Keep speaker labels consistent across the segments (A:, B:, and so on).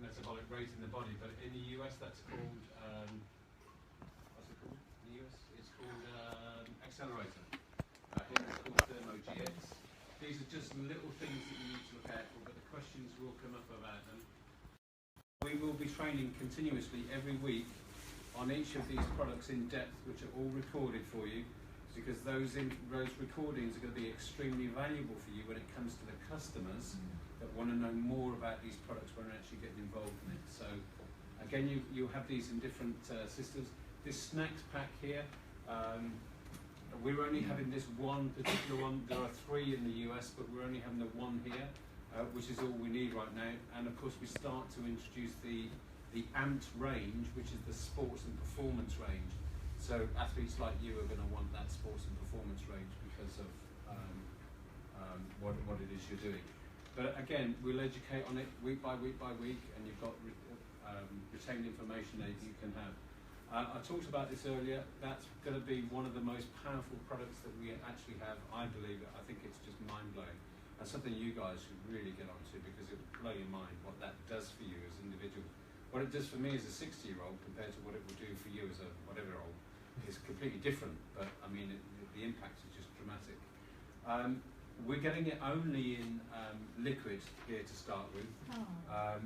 A: metabolic rate in the body, but in the US that's called, what's it called in the US? It's called accelerator. Here it's called thermo-GX. These are just little things that you need to look out for, but the questions will come up about them. We will be training continuously every week on each of these products in depth, which are all recorded for you, because those recordings are going to be extremely valuable for you when it comes to the customers that want to know more about these products when they're actually getting involved in it. So again, you have these in different systems. This snacks pack here, we're only having this one particular one. There are 3 in the US, but we're only having the one here, which is all we need right now. And of course, we start to introduce the amped range, which is the sports and performance range. So athletes like you are going to want that sports and performance range because of what it is you're doing. But again, we'll educate on it week by week by week, and you've got retained information that you can have. I talked about this earlier. That's going to be one of the most powerful products that we actually have, I believe. I think it's just mind-blowing. That's something you guys should really get onto, because it will blow your mind what that does for you as individuals. What it does for me as a 60-year-old compared to what it will do for you as a whatever-year-old is completely different, but I mean, the impact is just dramatic. We're getting it only in liquid here to start with.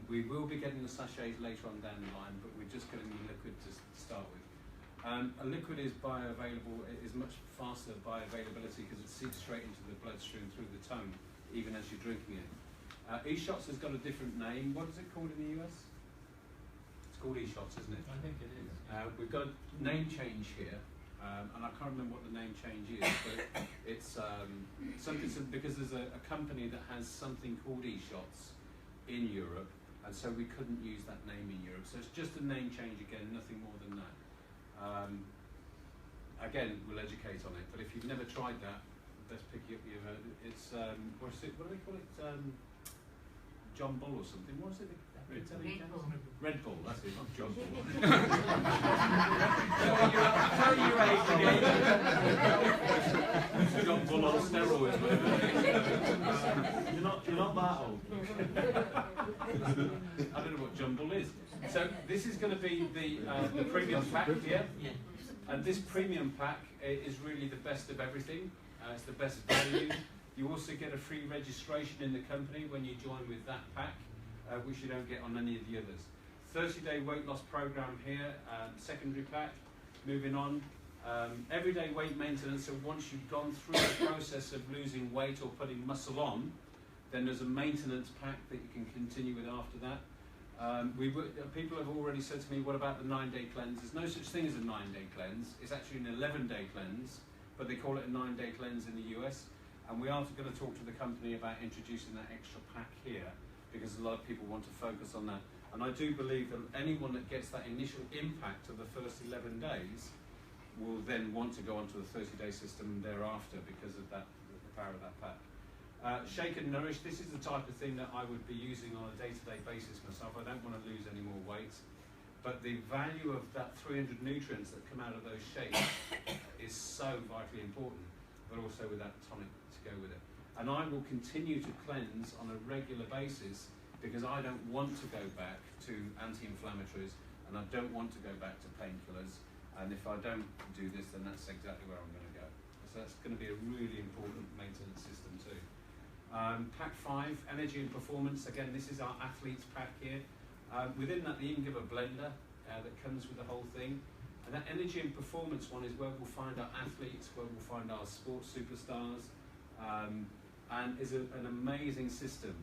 A: We will be getting the sachets later on down the line, but we're just getting the liquid to start with. A liquid is bioavailable, it is much faster bioavailability because it seeps straight into the bloodstream through the tongue, even as you're drinking it. E-shots has got a different name. What is it called in the US? It's called E-shots, isn't it?
B: I think it is.
A: We've got a name change here, and I can't remember what the name change is, but it's something because there's a company that has something called E-shots in Europe, and so we couldn't use that name in Europe. So it's just a name change again, nothing more than that. Again, we'll educate on it, but if you've never tried that, let's pick you up. It's what do they call it? John Bull or something. What is it? Red Bull. Red Bull. That's it. Not John Bull. Tell your age again. John Bull on steroids, whatever.
B: You're not that old.
A: I don't know what John Bull is. So this is going to be the premium pack here, and this premium pack is really the best of everything. It's the best value. You also get a free registration in the company when you join with that pack, which you don't get on any of the others. 30-day weight loss program here, secondary pack. Moving on, everyday weight maintenance. So once you've gone through the process of losing weight or putting muscle on, then there's a maintenance pack that you can continue with after that. People have already said to me, what about the 9-day cleanse? There's no such thing as a 9-day cleanse. It's actually an 11-day cleanse, but they call it a 9-day cleanse in the US. And we are going to talk to the company about introducing that extra pack here, because a lot of people want to focus on that. And I do believe that anyone that gets that initial impact of the first 11 days will then want to go onto the 30-day system thereafter because of that, the power of that pack. Shake and Nourish, this is the type of thing that I would be using on a day-to-day basis myself. I don't want to lose any more weight, but the value of that 300 nutrients that come out of those shakes is so vitally important, but also with that tonic to go with it. And I will continue to cleanse on a regular basis because I don't want to go back to anti-inflammatories, and I don't want to go back to painkillers. And if I don't do this, then that's exactly where I'm going to go. So that's going to be a really important maintenance system too. Pack 5, Energy and Performance. Again, this is our athletes pack here. Within that, they even give a blender that comes with the whole thing. And that Energy and Performance one is where we'll find our athletes, where we'll find our sports superstars, and is an amazing system.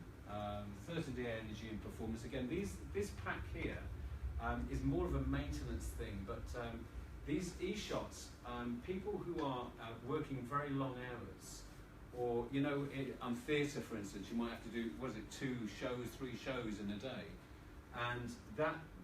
A: 30-day Energy and Performance. Again, this pack here is more of a maintenance thing, but these e-shots, people who are working very long hours, or on theatre, for instance, you might have to do 2 shows, 3 shows in a day, and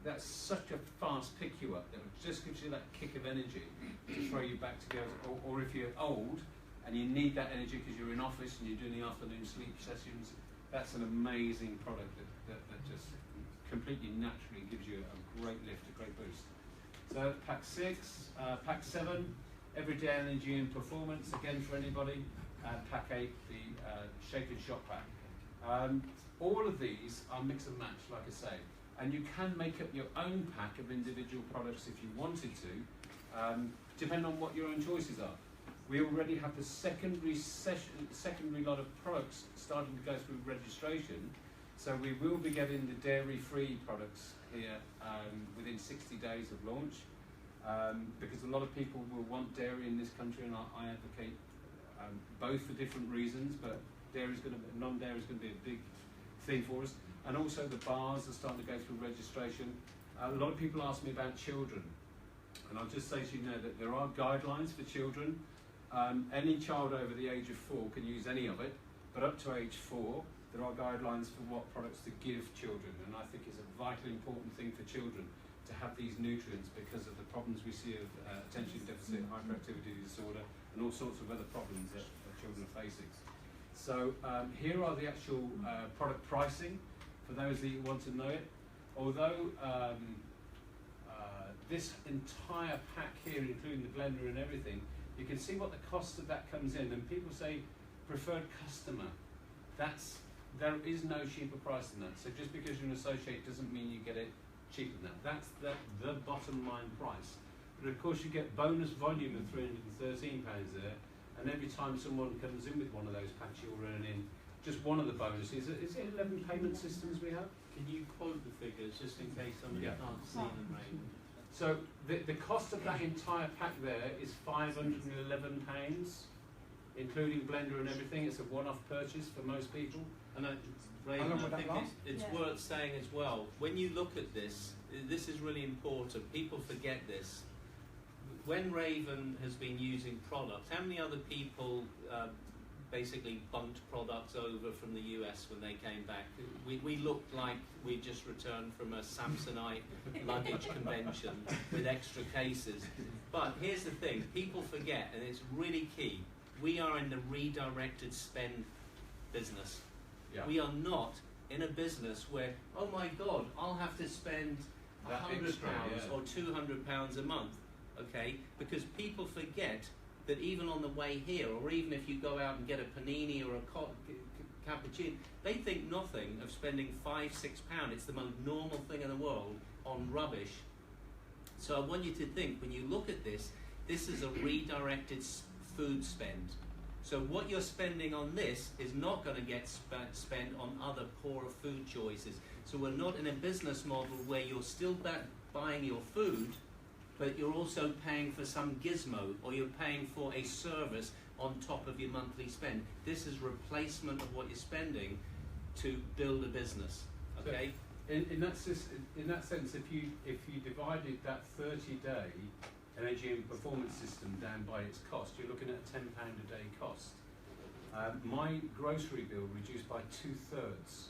A: that's such a fast pick you up that just gives you that kick of energy to throw you back together. Or if you're old and you need that energy because you're in office and you're doing the afternoon sleep sessions, that's an amazing product that just completely naturally gives you a great lift, a great boost. So pack 6, pack 7, Everyday Energy and Performance, again for anybody. Pack 8, the Shake and Shot pack. All of these are mix and match, like I say, and you can make up your own pack of individual products if you wanted to, depending on what your own choices are. We already have the secondary lot of products starting to go through registration, so we will be getting the dairy-free products here within 60 days of launch, because a lot of people will want dairy in this country, and I advocate both for different reasons, but non-dairy is going to be a big thing for us. And also the bars are starting to go through registration. A lot of people ask me about children, and I'll just say to you now that there are guidelines for children. Any child over the age of 4 can use any of it, but up to age 4 there are guidelines for what products to give children, and I think it's a vitally important thing for children to have these nutrients because of the problems we see of attention deficit hyperactivity disorder and all sorts of other problems that children are facing. So here are the actual product pricing for those that want to know it. Although this entire pack here, including the blender and everything, you can see what the cost of that comes in, and people say preferred customer. There is no cheaper price than that. So just because you're an associate doesn't mean you get it cheaper than that. That's the bottom line price. But of course you get bonus volume of £313 there, and every time someone comes in with one of those packs, you'll earn in just one of the bonuses. Is it 11 payment systems we have?
B: Can you quote the figures just in case somebody can't see them, right?
A: So the cost of that entire pack there is £511, including blender and everything. It's a one-off purchase for most people.
B: And Raven, I think it's worth saying as well, when you look at this, this is really important. People forget this. When Raven has been using products, how many other people basically bunked products over from the US when they came back? We looked like we just returned from a Samsonite luggage convention with extra cases. But here's the thing, people forget, and it's really key, we are in the redirected spend business. Yeah. We are not in a business where, oh my God, I'll have to spend £100 or £200 a month, okay? Because people forget that even on the way here, or even if you go out and get a panini or a cappuccino, they think nothing of spending £5, £6. It's the most normal thing in the world on rubbish. So I want you to think, when you look at this, this is a redirected food spend. So what you're spending on this is not going to get spent on other poorer food choices. So we're not in a business model where you're still buying your food, but you're also paying for some gizmo, or you're paying for a service on top of your monthly spend. This is replacement of what you're spending to build a business. Okay.
A: So in that sense, if you divided that 30-day energy and performance system down by its cost, you're looking at a £10 a day cost. My grocery bill reduced by 2/3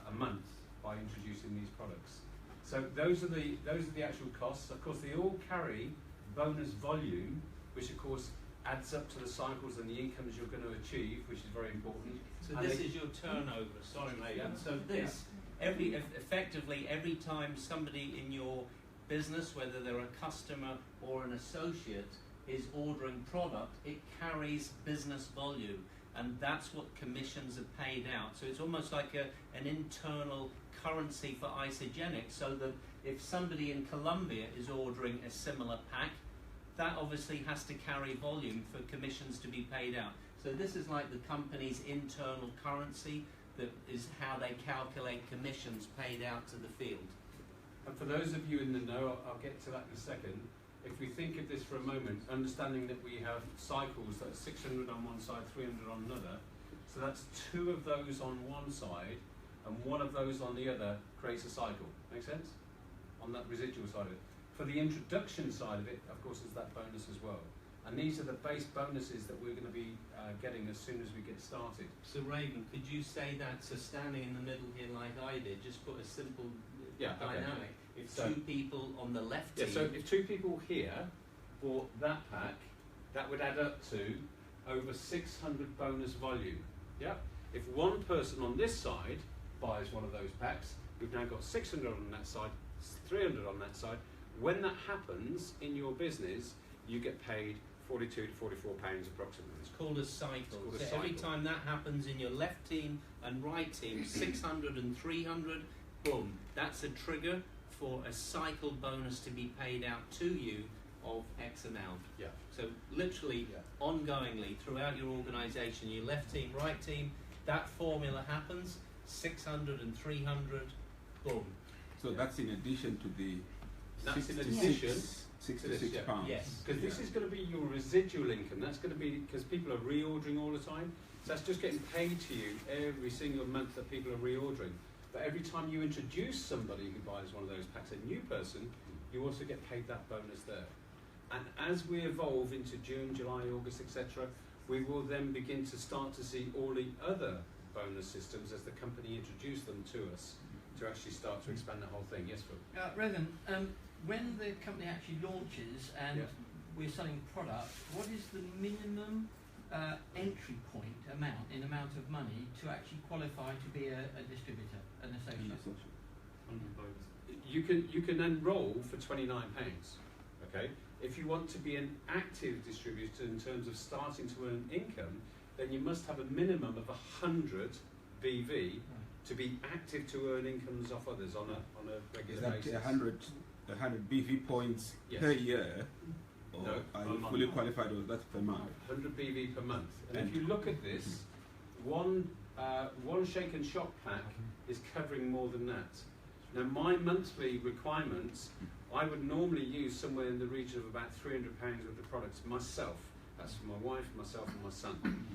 A: a month by introducing these products. So those are the actual costs. Of course, they all carry bonus volume, which of course adds up to the cycles and the incomes you're going to achieve, which is very important.
B: So this is your turnover. Sorry, mate. Yeah. So this effectively every time somebody in your business, whether they're a customer or an associate, is ordering product, it carries business volume, and that's what commissions are paid out. So it's almost like an internal currency for Isogenic, so that if somebody in Colombia is ordering a similar pack, that obviously has to carry volume for commissions to be paid out. So this is like the company's internal currency, that is how they calculate commissions paid out to the field.
A: And for those of you in the know, I'll get to that in a second. If we think of this for a moment, understanding that we have cycles, that's 600 on one side, 300 on another, so that's 2 of those on one side and 1 of those on the other creates a cycle. Make sense? On that residual side of it. For the introduction side of it, of course, there's that bonus as well. And these are the base bonuses that we're going to be getting as soon as we get started.
B: So Raven, could you say that, so standing in the middle here like I did, just put a simple dynamic.
A: Okay.
B: If 2 people on the left team...
A: so if 2 people here bought that pack, that would add up to over 600 bonus volume. Yeah. If 1 person on this side buys one of those packs, we've now got 600 on that side, 300 on that side. When that happens in your business, you get paid 42 to 44 pounds approximately.
B: It's called a cycle.
A: Called a
B: so
A: cycle.
B: every time that happens in your left team and right team, 600 and 300, boom, that's a trigger for a cycle bonus to be paid out to you of X amount.
A: Yeah.
B: So literally, ongoingly, throughout your organisation, your left team, right team, that formula happens, 600 and 300, boom.
C: So that's in addition to the
A: That's in addition
C: £66 pounds.
B: Yes.
A: Because this is going to be your residual income. That's going to be because people are reordering all the time. So that's just getting paid to you every single month that people are reordering. But every time you introduce somebody who buys one of those packs, a new person, you also get paid that bonus there. And as we evolve into June, July, August, etc., we will then begin to start to see all the other bonus systems as the company introduce them to us to actually start to expand the whole thing. Yes, Phil?
D: Raven, when the company actually launches and we're selling product, what is the minimum entry point amount of money to actually qualify to be a distributor, an associate?
A: You can enroll for £29. Okay. If you want to be an active distributor in terms of starting to earn income, then you must have a minimum of 100 BV to be active to earn incomes off others on a regular basis.
C: Is that 100 BV points per year? Or
A: No,
C: are you fully qualified, or that's per month?
A: 100 BV per month. And if you look at this, one shake and shop pack is covering more than that. Now, my monthly requirements, I would normally use somewhere in the region of about £300 worth of products myself. That's for my wife, myself, and my son.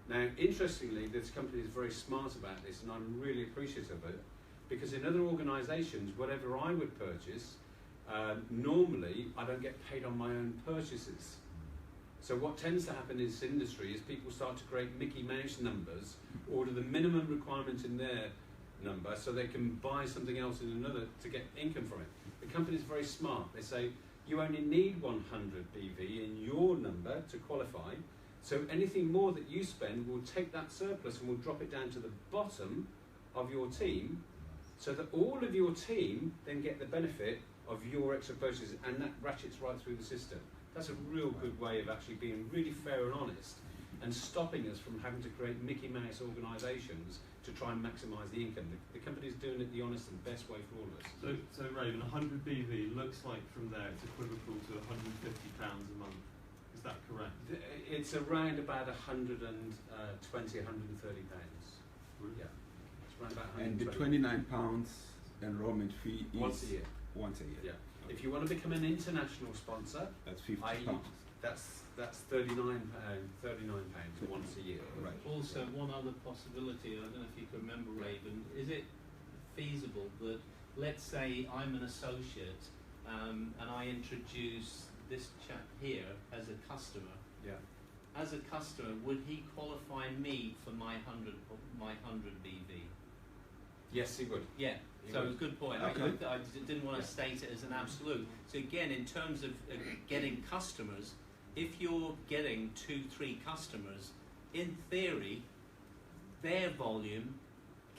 A: Now, interestingly, this company is very smart about this, and I'm really appreciative of it, because in other organisations, whatever I would purchase, normally I don't get paid on my own purchases. So what tends to happen in this industry is people start to create Mickey Mouse numbers, order the minimum requirement in their number so they can buy something else in another to get income from it. The company is very smart. They say you only need 100 BV in your number to qualify, so anything more that you spend will take that surplus and will drop it down to the bottom of your team, so that all of your team then get the benefit of your extra purchases, and that ratchets right through the system. That's a real good way of actually being really fair and honest and stopping us from having to create Mickey Mouse organisations to try and maximise the income. The company's doing it the honest and best way for all of us.
E: So Raven, 100 BV looks like from there it's equivalent to £150 a month. Is that correct?
A: It's around about 120, 130 pounds. Yeah, it's around about 120.
C: And the £29 enrollment fee is
A: once a year.
C: Once a year.
A: Yeah. If you want to become an international sponsor,
C: that's £50.
A: That's £39 once a year.
C: Right.
B: Also, one other possibility, I don't know if you can remember, Raven, is it feasible that, let's say I'm an associate and I introduce this chap here as a customer.
A: Yeah.
B: As a customer, would he qualify me for my 100 BV?
A: Yes, he would.
B: Yeah.
A: He
B: So
A: would.
B: a good point.
C: Okay.
B: I didn't want to state it as an absolute. So again, in terms of getting customers, if you're getting 2-3 customers, in theory, their volume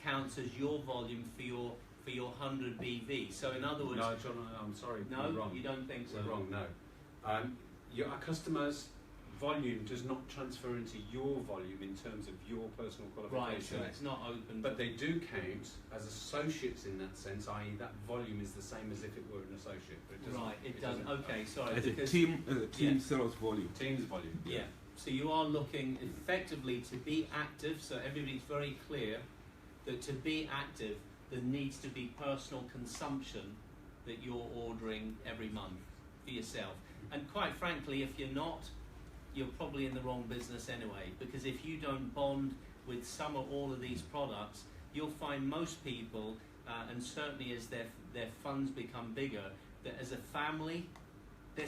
B: counts as your volume for your 100 BV. So in other words,
A: No, John, I'm sorry.
B: no,
A: you're wrong.
B: you don't think so.
A: We're wrong. No. Our customers' volume does not transfer into your volume in terms of your personal
B: Right. So
A: qualification.
B: it's not open.
A: But they do count as associates in that sense, i.e. that volume is the same as if it were an associate. But it doesn't,
B: right. It doesn't. Okay. Sorry.
C: As a
B: because-
C: team sales volume.
A: Team's volume.
B: Yeah. So you are looking effectively to be active, so everybody's very clear that to be active there needs to be personal consumption that you're ordering every month for yourself. And quite frankly, if you're not, you're probably in the wrong business anyway, because if you don't bond with some or all of these products, you'll find most people, and certainly as their funds become bigger, that as a family they're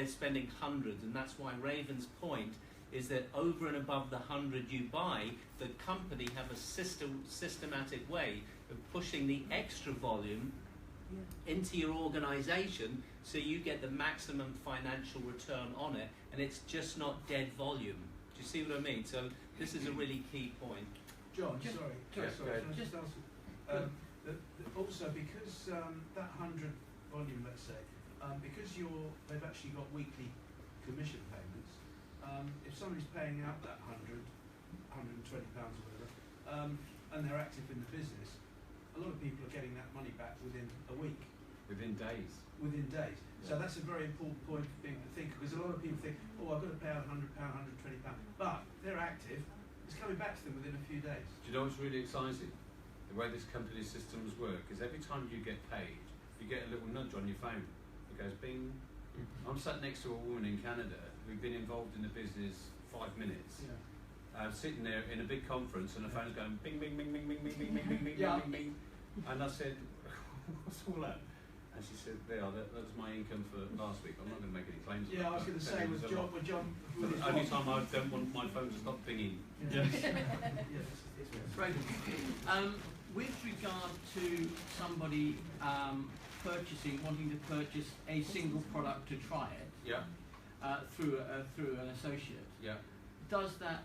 B: spending hundreds, and that's why Raven's point is that over and above the 100 you buy, the company have a systematic way of pushing the extra volume into your organisation so you get the maximum financial return on it, and it's just not dead volume. Do you see what I mean? So this is a really key point.
F: John,
D: Just-
F: sorry,
A: Yeah,
F: sorry,
A: go ahead.
F: can I just ask, also because that 100 volume, let's say, because they've actually got weekly commission payments, if somebody's paying out that £120 or whatever, and they're active in the business, a lot of people are getting that money back within a week.
A: Within days.
F: Within days. So
A: Yeah.
F: that's a very important point for people to think, because a lot of people think, oh, I've got to pay out £100, £120, but if they're active, it's coming back to them within a few days.
A: Do you know what's really exciting? The way this company's systems work is every time you get paid, you get a little nudge on your phone. It goes bing. I'm sat next to a woman in Canada who's been involved in the business 5 minutes.
F: Yeah.
A: Sitting there in a big conference and the phone's going bing, bing, bing, bing, bing, bing, bing, bing, bing, bing,
F: Yeah.
A: bing, bing. And I said, what's all that? And she said, that was my income for last week. I'm not going to make any claims.
F: Yeah, I was going to say, with John, with
A: the
F: his
A: only
F: wife-
A: time I don't want my phone to stop pinging.
F: Yeah.
E: Yes.
F: Yes.
D: Right. With regard to somebody wanting to purchase a single product to try it
A: Yeah,
D: through an associate,
A: yeah.
D: does that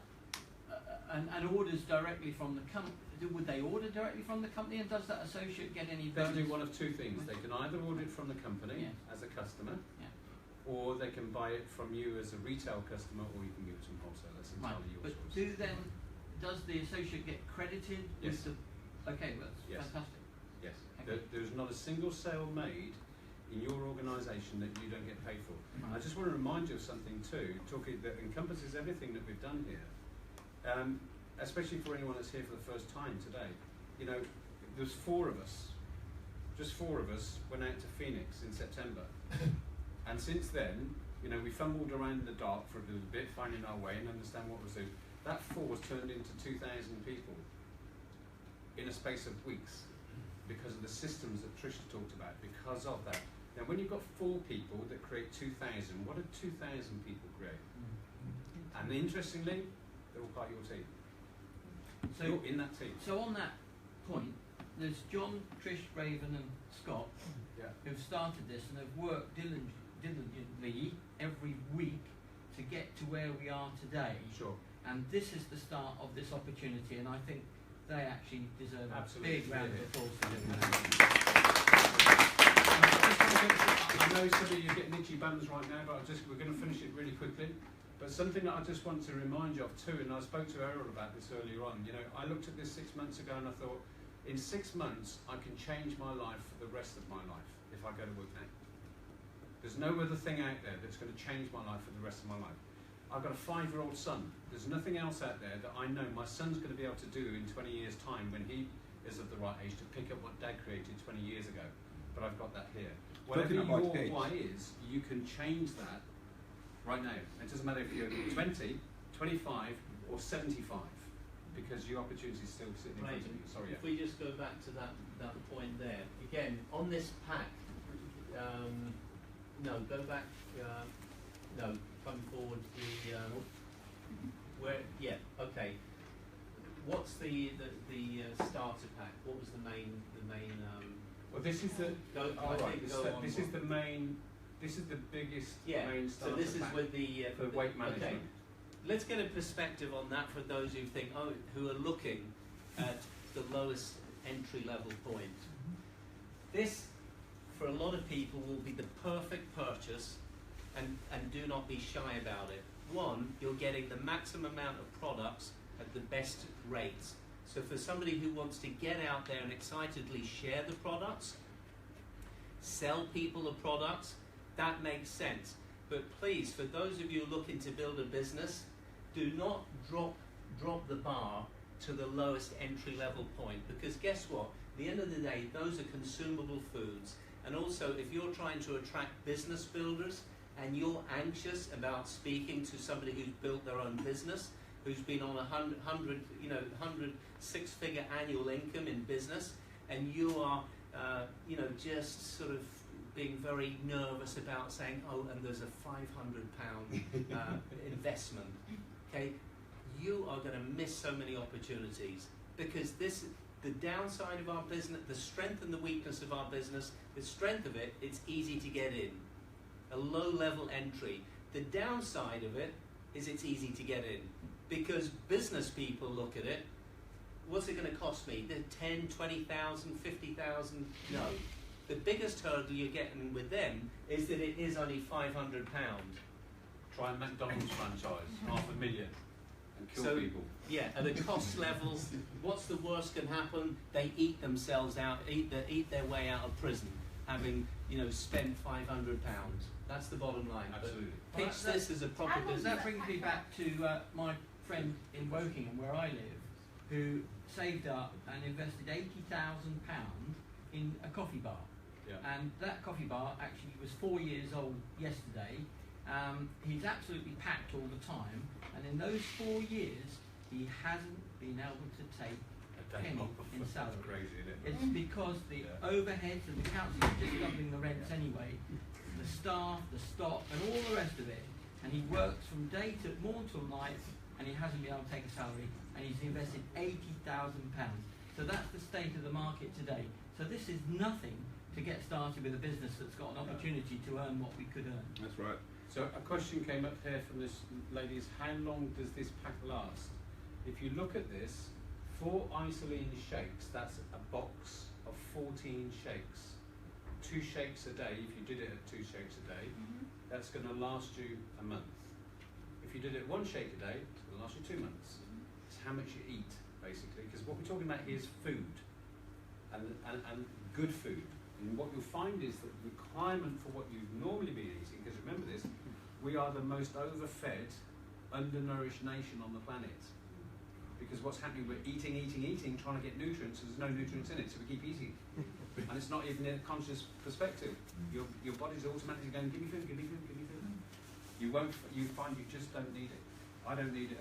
D: and orders directly from the company? Would they order directly from the company, and does that associate get any
A: They'll
D: bonus?
A: do one of two things. They can either order it from the company
D: Yeah.
A: as a customer,
D: Yeah.
A: or they can buy it from you as a retail customer, or you can give it to them wholesale. That's
D: Right.
A: entirely your
D: But
A: choice.
D: does the associate get credited
A: Yes.
D: with the? Okay, well, that's
A: Yes.
D: fantastic.
A: Yes.
D: Okay.
A: There's not a single sale made in your organisation that you don't get paid for. I
D: Right.
A: just want to remind you of something too, talking that encompasses everything that we've done here, especially for anyone that's here for the first time today. You know, there's 4 of us, just 4 of us went out to Phoenix in September. And since then, you know, we fumbled around in the dark for a little bit, finding our way and understand what was doing. That 4 has turned into 2,000 people in a space of weeks because of the systems that Trish talked about, because of that. Now, when you've got 4 people that create 2,000, what do 2,000 people create? And interestingly, they're all part of your team.
D: So
A: You're in that team.
D: So on that point, there's John, Trish, Raven, and Scott
A: Yeah.
D: who've started this and have worked diligently every week to get to where we are today.
A: Sure.
D: And this is the start of this opportunity, and I think they actually deserve
A: Absolutely.
D: a big round of applause for doing that.
A: I know some of you are getting itchy bums right now, but we're going to finish it really quickly. But something that I just want to remind you of too, and I spoke to Errol about this earlier on. You know, I looked at this 6 months ago and I thought, in 6 months, I can change my life for the rest of my life if I go to work now. There's no other thing out there that's going to change my life for the rest of my life. I've got a 5-year-old son. There's nothing else out there that I know my son's going to be able to do in 20 years' time when he is of the right age to pick up what Dad created 20 years ago. But I've got that here. Whatever
C: Talking about
A: your
C: age.
A: why is, you can change that right now. It doesn't matter if you're 20, 25, or 75, because your opportunity is still sitting in
B: Right.
A: front of you. Sorry.
B: If we just go back to that point there again on this pack. No, go back. No, come forward. Where? Yeah. Okay. What's the starter pack? What was the main?
A: Well, this is the.
B: Go,
A: Oh,
B: I
A: right.
B: think
A: This,
B: go on
A: this
B: one.
A: is the main. This is the biggest main
B: So
A: starter
B: this is
A: pack
B: with the
A: for weight management.
B: Okay. Let's get a perspective on that for those who think, who are looking at the lowest entry level point. This, for a lot of people, will be the perfect purchase, and do not be shy about it. One, you're getting the maximum amount of products at the best rates. So for somebody who wants to get out there and excitedly share the products, sell people the products, that makes sense. But please, for those of you looking to build a business, do not drop the bar to the lowest entry level point, because guess what? At the end of the day, those are consumable foods. And also, if you're trying to attract business builders and you're anxious about speaking to somebody who's built their own business, who's been on 100 six-figure annual income in business, and you are, just sort of being very nervous about saying, oh, and there's a £500 investment, okay? You are going to miss so many opportunities, because the downside of our business, the strength and the weakness of our business, the strength of it, it's easy to get in. A low-level entry. The downside of it is it's easy to get in, because business people look at it, what's it going to cost me? The 10, 20,000, 50,000? No. The biggest hurdle you're getting with them is that it is only £500.
A: Try a McDonald's franchise, 500,000, and kill
B: So-
A: people.
B: Yeah, at the cost level, what's the worst can happen? They eat themselves out, eat their way out of prison, having spent £500. That's the bottom line. But
A: Absolutely.
B: pitch this as a proper business.
D: That brings me back to my friend in Wokingham, where I live, who saved up and invested £80,000 in a coffee bar.
A: Yeah.
D: And that coffee bar actually was 4 years old yesterday. He's absolutely packed all the time, and in those 4 years, he hasn't been able to take a penny in salary.
A: Crazy, isn't it?
D: It's because the overheads and the council are just doubling the rents anyway, the staff, the stock, and all the rest of it. And he works from morn till night, and he hasn't been able to take a salary, and he's invested £80,000. So that's the state of the market today. So this is nothing to get started with a business that's got an opportunity to earn what we could earn.
C: That's right.
A: So a question came up here from this lady is, how long does this pack last? If you look at this, 4 isoline shakes, that's a box of 14 shakes. 2 shakes a day, if you did it at 2 shakes a day, that's going to last you a month. If you did it 1 shake a day, it's going to last you 2 months. It's how much you eat, basically, because what we're talking about here is food, and good food. And what you'll find is that the requirement for what you've normally been eating, because remember this, we are the most overfed, undernourished nation on the planet. Because what's happening, we're eating, trying to get nutrients, and there's no nutrients in it, so we keep eating. And it's not even in a conscious perspective. Your body's automatically going, give me food, give me food, give me food. You find you just don't need it. I don't need it.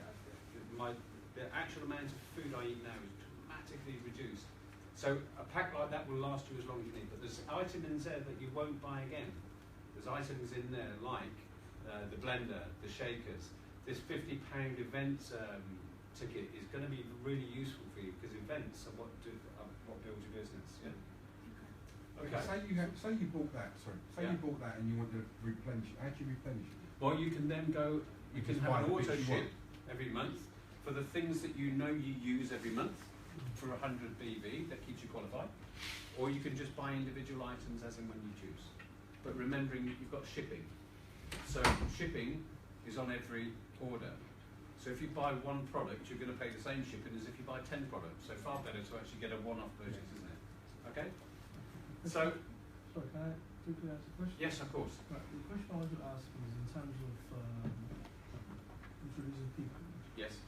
A: The actual amount of food I eat now is dramatically reduced. So a pack like that will last you as long as you need, but there's items there that you won't buy again. There's items in there like the blender, the shakers. This £50 event ticket is going to be really useful for you, because events are what builds your business. Yeah. Okay.
G: Say you bought that. Sorry. Say you bought that and you want to replenish it. How do you replenish it?
A: Well, you can then go. You can
G: just
A: have
G: buy
A: an
G: the bits
A: auto
G: you
A: ship
G: want.
A: every month for the things that you know you use every month for 100 BV that keeps you qualified, or you can just buy individual items as and when you choose. But remembering you've got shipping, so shipping is on every order. So if you buy 1 product, you're going to pay the same shipping as if you buy 10 products. So far better to actually get a one-off purchase, isn't it? Okay. So
H: Sorry, can I quickly ask a question?
A: yes, of course.
H: Right, the question I wanted to ask is in terms of introducing people.
A: Yes.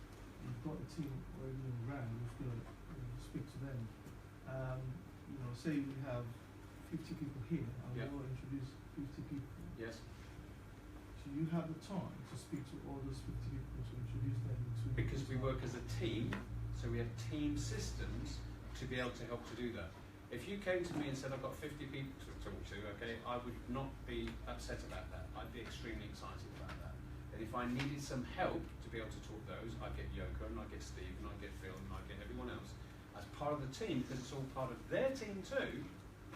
H: You've got a team already on the ground, you've got to speak to them. Say we have 50 people here, and we want to introduce 50 people.
A: Yes.
H: Do you have the time to speak to all those 50 people to introduce them to?
A: Because we work as a team, so we have team systems to be able to help to do that. If you came to me and said, I've got 50 people to talk to, okay, I would not be upset about that. I'd be extremely excited about that. And if I needed some help to be able to talk those, I'd get Yoko, and I'd get Steve, and I'd get Phil, and I'd get everyone else as part of the team, because it's all part of their team too,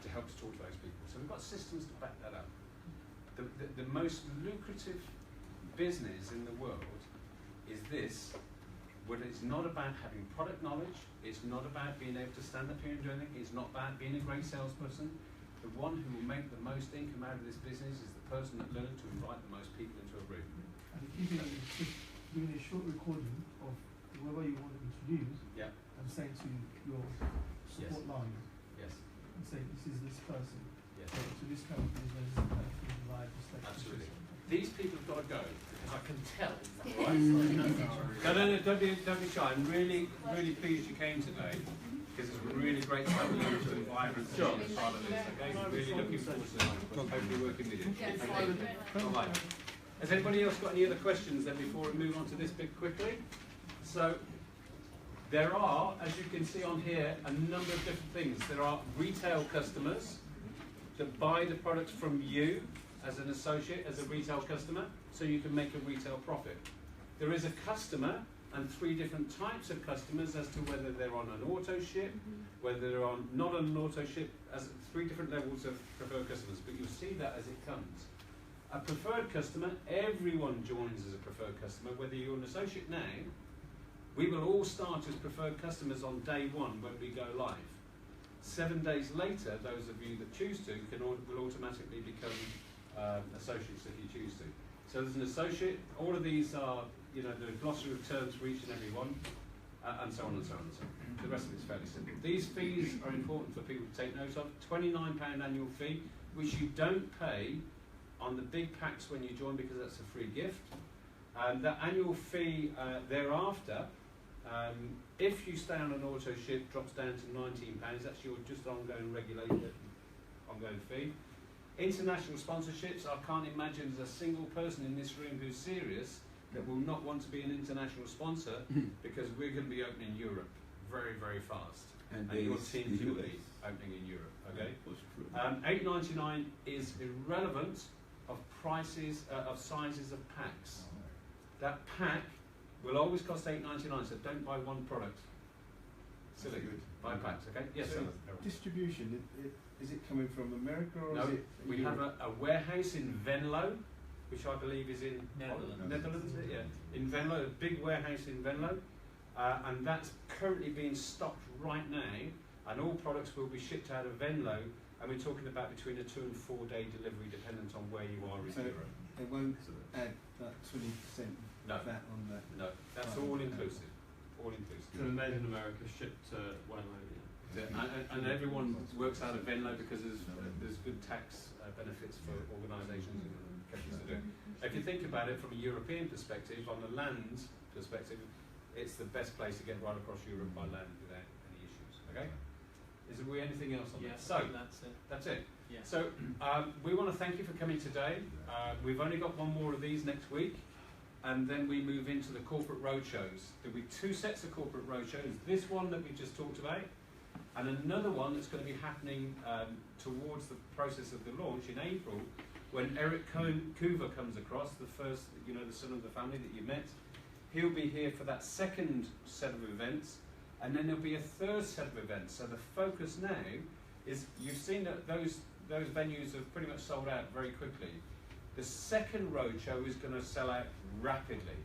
A: to help to talk to those people. So we've got systems to back that up. The most lucrative business in the world is this, where it's not about having product knowledge, it's not about being able to stand up here and do anything, it's not about being a great salesperson. The one who will make the most income out of this business is the person that learned to invite the most people into a room.
H: And keeping doing a short recording of whoever you want to introduce,
A: Yeah.
H: and saying to your support line,
A: Yes.
H: and saying this is this person.
A: Yes.
H: So to this kind of business, this kind of thing, like just like
A: Absolutely.
H: this.
A: These people have got to go, because I can tell. Right? No, don't be shy. I'm really pleased you came today, because it's really great to have you and vibrant as part of this. Okay, really looking forward to hopefully working with you. Okay. All right. Has anybody else got any other questions then before we move on to this bit quickly? So there are, as you can see on here, a number of different things. There are retail customers that buy the products from you as an associate, as a retail customer, so you can make a retail profit. There is a customer and 3 different types of customers as to whether they're on an auto ship, whether they're on not on an auto ship, as 3 different levels of preferred customers, but you'll see that as it comes. A preferred customer, everyone joins as a preferred customer, whether you're an associate now, we will all start as preferred customers on day 1 when we go live. 7 days later, those of you that choose to will automatically become associates if you choose to. So there's an associate. All of these are, you know, the glossary of terms for each and every one, and so on and so on and so on. The rest of it's fairly simple. These fees are important for people to take note of. £29 annual fee, which you don't pay on the big packs when you join because that's a free gift. The annual fee thereafter, if you stay on an auto ship, drops down to £19. That's your just ongoing regulated, ongoing fee. International sponsorships, I can't imagine there's a single person in this room who's serious that will not want to be an international sponsor because we're going to be opening Europe very, very fast. And your teams will be opening in Europe, okay? $8.99 is irrelevant of prices, of sizes of packs. That pack will always cost $8.99, so don't buy one product. Silly. Buy packs, okay? Yes,
I: so
A: sir.
I: Distribution, is it coming from America or
A: No,
I: is it?
A: we have a warehouse in Venlo, which I believe is in
B: Netherlands.
A: Yeah, in Venlo, a big warehouse in Venlo, and that's currently being stocked right now, and all products will be shipped out of Venlo, and we're talking about between a 2 and 4 day delivery, dependent on where you are in Europe.
I: They won't add that 20% VAT on that?
A: No, that's all inclusive. All inclusive.
E: So they're made in America, shipped to Venlo.
A: And everyone works out of Venlo because there's good tax benefits for organisations and countries to do it. If you think about it from a European perspective, on the land perspective, it's the best place to get right across Europe by land without any issues. Okay? Is there anything else on that? So
B: that's it.
A: That's it.
B: Yeah.
A: So we want to thank you for coming today. We've only got one more of these next week, and then we move into the corporate roadshows. There'll be 2 sets of corporate roadshows. This one that we just talked about, and another one that's going to be happening towards the process of the launch in April, when Eric Coover comes across, the first, you know, the son of the family that you met. He'll be here for that second set of events, and then there'll be a third set of events. So the focus now is, you've seen that those venues have pretty much sold out very quickly. The second roadshow is going to sell out rapidly.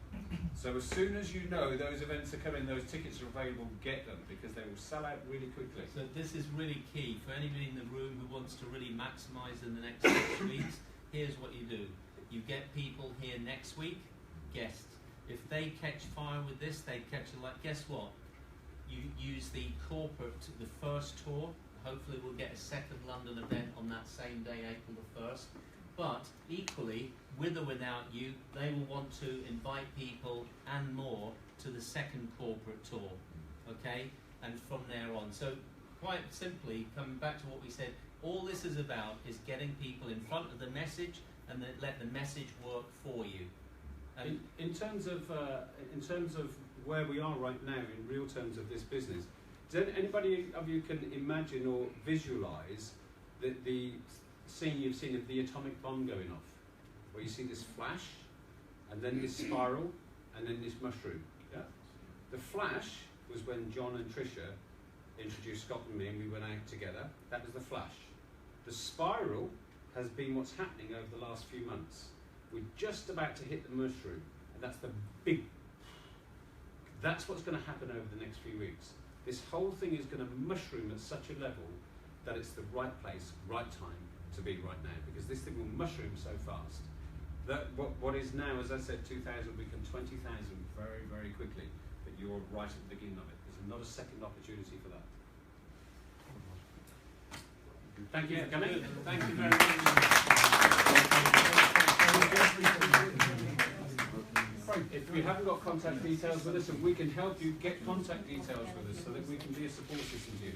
A: So as soon as you know those events are coming, those tickets are available, get them, because they will sell out really quickly.
B: So this is really key for anybody in the room who wants to really maximise in the next 6 weeks. Here's what you do. You get people here next week, guests. If they catch fire with this, they catch a light. Guess what? You use the corporate, the first tour. Hopefully we'll get a second London event on that same day, April the 1st. But equally, with or without you, they will want to invite people and more to the second corporate tour, okay? And from there on. So quite simply, coming back to what we said, all this is about is getting people in front of the message and then let the message work for you. And
A: in terms of where we are right now, in real terms of this business, does anybody of you can imagine or visualise the scene you've seen of the atomic bomb going off, where you see this flash, and then this spiral, and then this mushroom? Yeah. The flash was when John and Tricia introduced Scott and me, and we went out together. That was the flash. The spiral has been what's happening over the last few months. We're just about to hit the mushroom, and that's the big. That's what's going to happen over the next few weeks. This whole thing is going to mushroom at such a level that it's the right place, right time to be right now, because this thing will mushroom so fast that what is now, as I said, 2,000 will become 20,000 very, very quickly. But you're right at the beginning of it. There's not a second opportunity for that. Thank you for coming. Thank you very much. If you haven't got contact details with us, and we can help you get contact details with us so that we can be a support system to you.